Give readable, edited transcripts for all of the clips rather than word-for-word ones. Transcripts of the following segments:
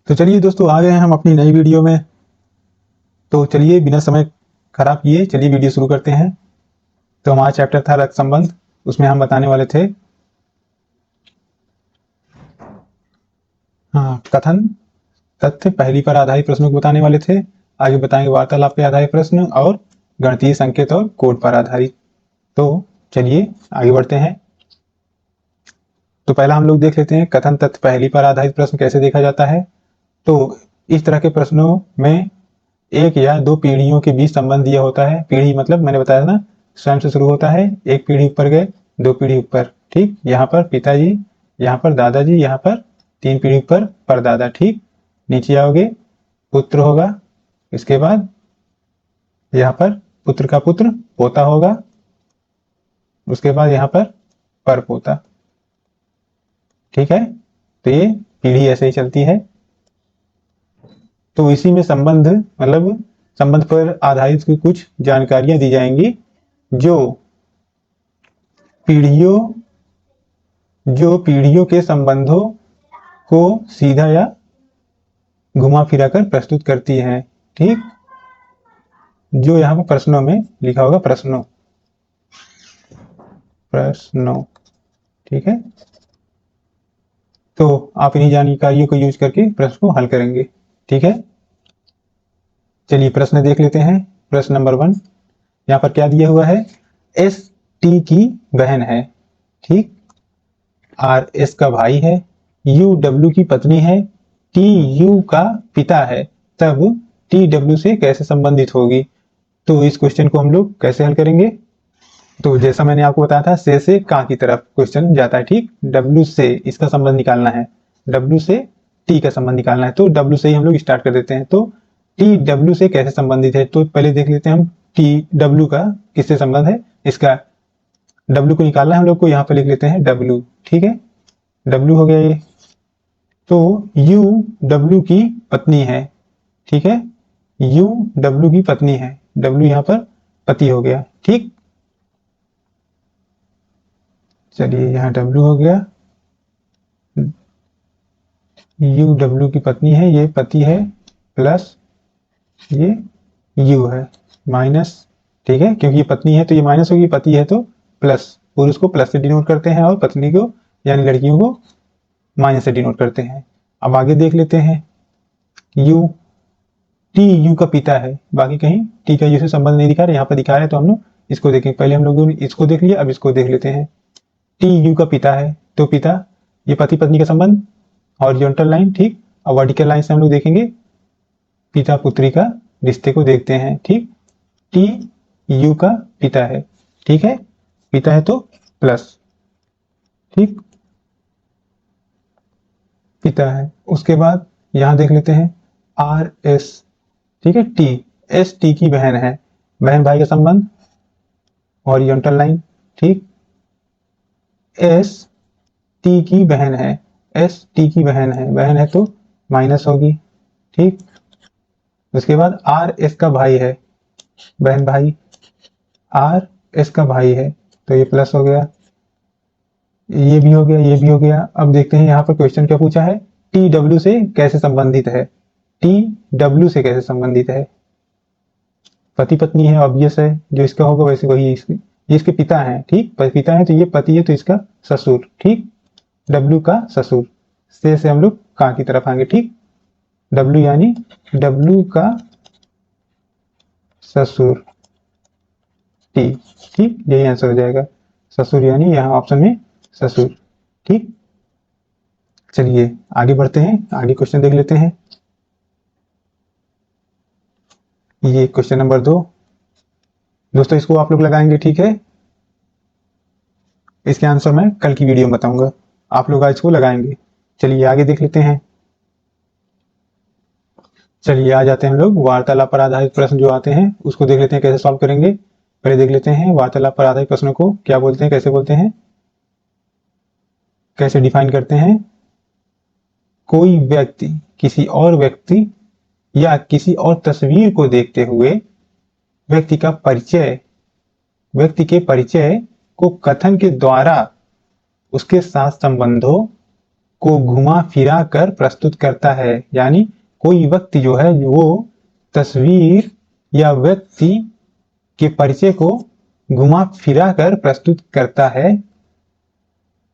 तो चलिए दोस्तों, आ गए हैं हम अपनी नई वीडियो में। तो चलिए बिना समय खराब किए चलिए वीडियो शुरू करते हैं। तो हमारा चैप्टर था रक्त संबंध। उसमें हम बताने वाले थे कथन, तथ्य, पहली पर आधारित प्रश्नों को बताने वाले थे। आगे बताएंगे वार्तालाप पे आधारित प्रश्न और गणितीय संकेत और कोड पर आधारित। तो चलिए आगे बढ़ते हैं। तो पहला हम लोग देख लेते हैं कथन, तथ्य, पहली पर आधारित प्रश्न कैसे देखा जाता है। तो इस तरह के प्रश्नों में एक या दो पीढ़ियों के बीच संबंध दिया होता है। पीढ़ी मतलब मैंने बताया ना, स्वयं से शुरू होता है, एक पीढ़ी ऊपर गए, दो पीढ़ी ऊपर, ठीक। यहाँ पर पिताजी, यहाँ पर दादाजी, यहाँ पर तीन पीढ़ी ऊपर परदादा, ठीक। नीचे आओगे पुत्र होगा, इसके बाद यहाँ पर पुत्र का पुत्र पोता होगा, उसके बाद यहाँ पर परपोता, ठीक है। तो ये पीढ़ी ऐसे ही चलती है। तो इसी में संबंध मतलब संबंध पर आधारित की कुछ जानकारियां दी जाएंगी जो पीढ़ियों के संबंधों को सीधा या घुमा फिरा कर प्रस्तुत करती हैं, ठीक। जो यहाँ पर प्रश्नों में लिखा होगा, प्रश्नों, ठीक है। तो आप इन्हीं जानकारियों को यूज करके प्रश्न को हल करेंगे, ठीक है। चलिए प्रश्न देख लेते हैं। प्रश्न नंबर 1, यहाँ पर क्या दिया हुआ है, एस टी की बहन है, ठीक। आर एस का भाई है, यू डब्ल्यू की पत्नी है, टी यू का पिता है, तब टी डब्ल्यू से कैसे संबंधित होगी। तो इस क्वेश्चन को हम लोग कैसे हल करेंगे। तो जैसा मैंने आपको बताया था, से का की तरफ क्वेश्चन जाता है, ठीक। डब्ल्यू से इसका संबंध निकालना है, डब्ल्यू से टी का संबंध निकालना है। तो डब्ल्यू से ही हम लोग स्टार्ट कर देते हैं। तो टी डब्ल्यू से कैसे संबंधित है, तो पहले देख लेते हैं हम टी डब्ल्यू का किससे संबंध है। इसका डब्ल्यू को निकालना है हम लोग को, यहाँ पे लिख लेते हैं डब्ल्यू, ठीक है। डब्ल्यू हो गया ये। तो यू डब्ल्यू की पत्नी है, ठीक है। यू डब्ल्यू की पत्नी है, डब्ल्यू यहाँ पर पति हो गया, ठीक। चलिए यहाँ डब्ल्यू हो गया, यू डब्ल्यू की पत्नी है, ये पति है, प्लस ये यू है, माइनस, ठीक है। क्योंकि ये पत्नी है तो ये माइनस होगी, पति है तो प्लस, पुरुष को प्लस से डिनोट करते हैं और पत्नी को यानी लड़कियों को माइनस से डिनोट करते हैं। अब आगे देख लेते हैं, यू, टी यू का पिता है, बाकी कहीं टी का यू से संबंध नहीं दिखा रहा, यहाँ पर दिखा रहा है। तो हम लोग इसको देखें, पहले हम लोगों ने इसको देख लिया, अब इसको देख लेते हैं। टी यू का पिता है, तो पिता, ये पति पत्नी का संबंध, हॉरिजॉन्टल लाइन, ठीक। और वर्टिकल लाइन से हम लोग देखेंगे पिता पुत्री का रिश्ते को देखते हैं, ठीक। टी यू का पिता है, ठीक है, पिता है तो प्लस, ठीक, पिता है। उसके बाद यहां देख लेते हैं आर एस, ठीक है। टी एस टी की बहन है, बहन भाई का संबंध, हॉरिजॉन्टल लाइन, ठीक। एस टी की बहन है, एस टी की बहन है तो माइनस होगी, ठीक। उसके बाद आर एस का भाई है, बहन भाई, आर एस का भाई है तो ये प्लस हो गया, ये भी हो गया, ये भी हो गया। अब देखते हैं यहाँ पर क्वेश्चन क्या पूछा है, टी डब्ल्यू से कैसे संबंधित है। टी डब्ल्यू से कैसे संबंधित है, पति पत्नी है, ऑब्वियस है, जो इसका होगा वैसे वही इसके, ये इसके पिता है, ठीक। पिता है तो ये पति है तो इसका ससुर, ठीक। डब्ल्यू का ससुर, से हम लोग का की तरफ आएंगे, ठीक। डब्ल्यू यानी डब्ल्यू का ससुर, टी, ठीक, यही आंसर हो जाएगा। ससुर यानी यहाँ ऑप्शन में ससुर, ठीक। चलिए आगे बढ़ते हैं, आगे क्वेश्चन देख लेते हैं। ये क्वेश्चन नंबर 2, दोस्तों इसको आप लोग लगाएंगे, ठीक है। इसके आंसर मैं कल की वीडियो में बताऊंगा, आप लोग आज इसको लगाएंगे। चलिए आगे देख लेते हैं। चलिए आ जाते हैं हम लोग वार्तालाप पर आधारित प्रश्न जो आते हैं उसको देख लेते हैं कैसे सॉल्व करेंगे। पहले देख लेते हैं वार्तालाप पर आधारित प्रश्नों को क्या बोलते हैं, कैसे बोलते हैं, कैसे डिफाइन करते हैं। कोई व्यक्ति किसी और व्यक्ति या किसी और तस्वीर को देखते हुए व्यक्ति के परिचय को कथन के द्वारा उसके साथ संबंधों को घुमा फिरा कर प्रस्तुत करता है। यानी कोई व्यक्ति जो है वो तस्वीर या व्यक्ति के परिचय को घुमा फिरा कर प्रस्तुत करता है।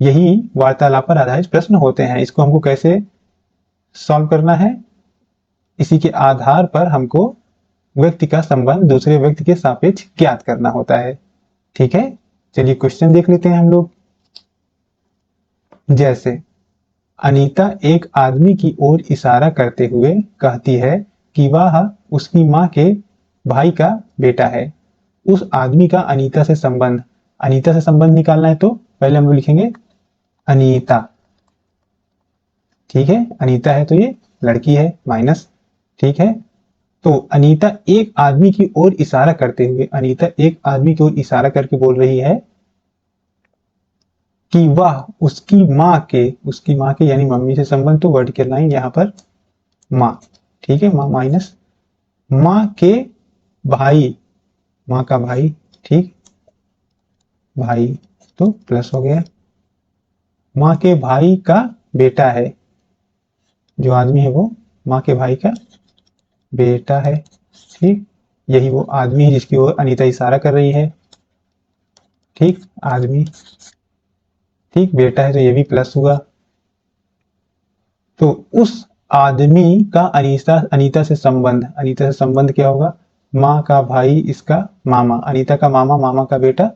यही वार्तालाप पर आधारित प्रश्न होते हैं। इसको हमको कैसे सॉल्व करना है? इसी के आधार पर हमको व्यक्ति का संबंध दूसरे व्यक्ति के सापेक्ष ज्ञात करना होता है। ठीक है, चलिए क्वेश्चन देख लेते हैं हम लोग। जैसे अनीता एक आदमी की ओर इशारा करते हुए कहती है कि वह उसकी माँ के भाई का बेटा है। उस आदमी का अनीता से संबंध निकालना है, तो पहले हम लोग लिखेंगे अनीता। ठीक है, अनीता है तो ये लड़की है, माइनस। ठीक है, तो अनीता एक आदमी की ओर इशारा करते हुए, अनीता एक आदमी की ओर इशारा करके बोल रही है कि वह उसकी माँ के यानी मम्मी से संबंध, तो वर्टिकल लाइन यहाँ पर माँ। ठीक है, माँ माइनस माँ के भाई, माँ का भाई, ठीक, भाई तो प्लस हो गया, माँ के भाई का बेटा है। जो आदमी है वो माँ के भाई का बेटा है। ठीक, यही वो आदमी है जिसकी ओर अनीता इशारा कर रही है। ठीक, आदमी, ठीक, बेटा है तो ये भी प्लस हुआ। तो उस आदमी का अनीता से संबंध क्या होगा? माँ का भाई, इसका मामा, अनीता का मामा, मामा का बेटा।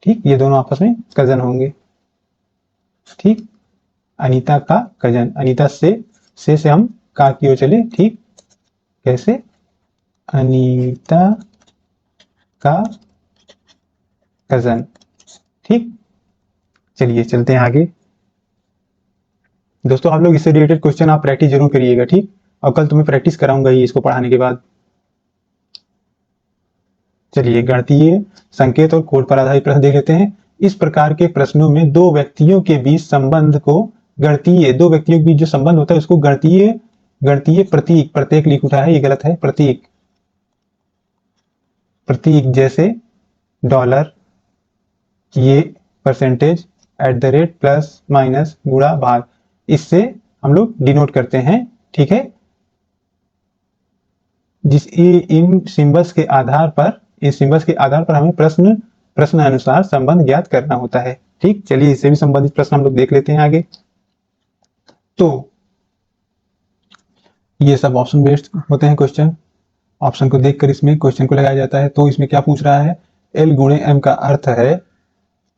ठीक, ये दोनों आपस में कजन होंगे। ठीक, अनीता का कजन, अनीता से हम का की ओर चले। ठीक, कैसे? अनीता का कजन। ठीक, चलिए चलते हैं आगे। दोस्तों आप लोग इससे रिलेटेड क्वेश्चन आप प्रैक्टिस जरूर करिएगा। ठीक, और कल तुम्हें प्रैक्टिस कराऊंगा ही इसको पढ़ाने के बाद। चलिए गणितीय संकेत और कोड पर आधारित प्रश्न देख लेते हैं। इस प्रकार के प्रश्नों में दो व्यक्तियों के बीच संबंध को दो व्यक्तियों के बीच जो संबंध होता है उसको गणितीय प्रतीक लिख उठा है, ये गलत है। प्रतीक जैसे डॉलर, ये परसेंटेज, @ प्लस माइनस गुणा भाग, इससे हम लोग डिनोट करते हैं। ठीक है, इन सिंबल्स के आधार पर हमें प्रश्न अनुसार संबंध ज्ञात करना होता है। ठीक, चलिए इससे भी संबंधित प्रश्न हम लोग देख लेते हैं आगे। तो ये सब ऑप्शन बेस्ड होते हैं क्वेश्चन। ऑप्शन को देखकर इसमें क्वेश्चन को लगाया जाता है। तो इसमें क्या पूछ रहा है? L गुणे M का अर्थ है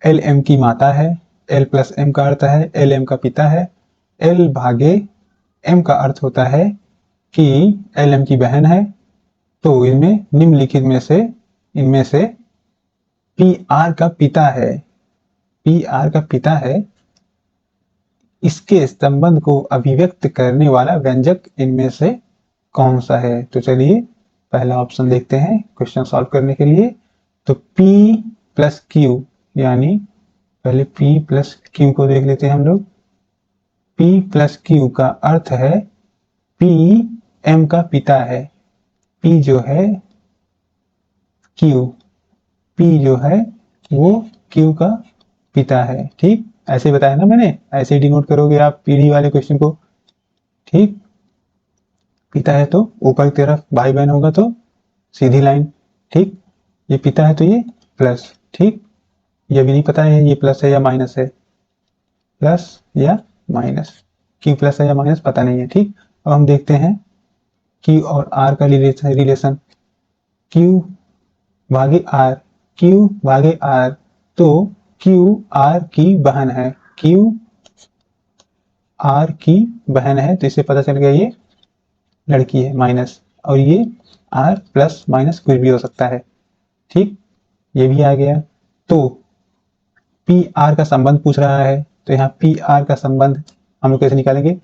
L M की माता है, L प्लस M का अर्थ है L M का पिता है, L भागे M का अर्थ होता है कि L M की बहन है। तो इनमें निम्नलिखित में से P R का पिता है, इसके संबंध को अभिव्यक्त करने वाला व्यंजक इनमें से कौन सा है? तो चलिए पहला ऑप्शन देखते हैं क्वेश्चन सॉल्व करने के लिए। तो P प्लस Q, यानी पहले P प्लस Q को देख लेते हैं हम लोग। P प्लस Q का अर्थ है P M का पिता है, P जो है वो Q का पिता है। ठीक, ऐसे बताया ना मैंने, ऐसे ही डिनोट करोगे आप पीढ़ी वाले क्वेश्चन को। ठीक, पिता है तो ऊपर की तरफ, भाई बहन होगा तो सीधी लाइन। ठीक, ये पिता है तो ये प्लस। ठीक, ये भी नहीं पता है ये प्लस है या माइनस है, प्लस या माइनस, क्यू प्लस है या माइनस पता नहीं है। ठीक, अब हम देखते हैं क्यू और आर का रिलेशन, क्यू भागे आर, तो क्यू आर की बहन है, तो इससे पता चल गया ये लड़की है, माइनस, और ये आर प्लस माइनस कुछ भी हो सकता है। ठीक, ये भी आ गया। तो पी आर का संबंध पूछ रहा है, तो यहाँ पी आर का संबंध हम लोग कैसे निकालेंगे?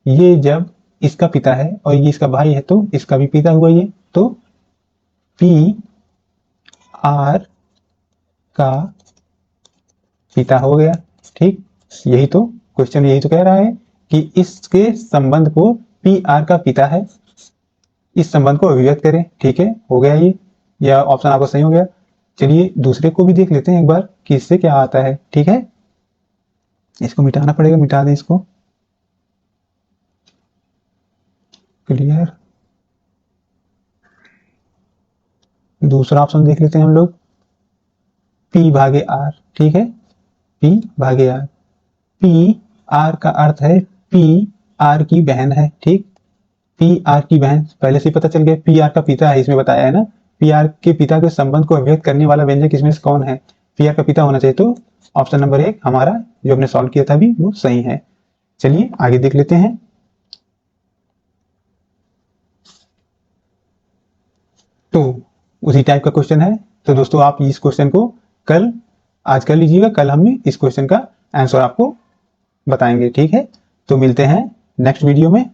ये जब इसका पिता है और ये इसका भाई है तो इसका भी पिता हुआ ये, तो पी आर का पिता हो गया। ठीक, यही तो क्वेश्चन यही तो कह रहा है कि इसके संबंध को पी आर का पिता है, इस संबंध को अभिव्यक्त करें। ठीक है, हो गया ये, यह ऑप्शन आपको सही हो गया। चलिए दूसरे को भी देख लेते हैं एक बार कि इससे क्या आता है। ठीक है, इसको मिटाना पड़ेगा, मिटा दें इसको। क्लियर। दूसरा ऑप्शन देख लेते हैं हम लोग, P भागे R। ठीक है, P भागे R। P R का अर्थ है P R की बहन है। ठीक, P R की बहन पहले से पता चल गया, P R का पिता है, इसमें बताया है ना। P R के पिता के संबंध को अभिव्यक्त करने वाला व्यंजक इसमें से कौन है? P R का पिता होना चाहिए, तो ऑप्शन नंबर 1 हमारा जो हमने सॉल्व किया था अभी वो सही है। चलिए आगे देख लेते हैं। तो उसी टाइप का क्वेश्चन है, तो दोस्तों आप इस क्वेश्चन को कल आज कर लीजिएगा, कल हम इस क्वेश्चन का आंसर आपको बताएंगे। ठीक है, तो मिलते हैं नेक्स्ट वीडियो में।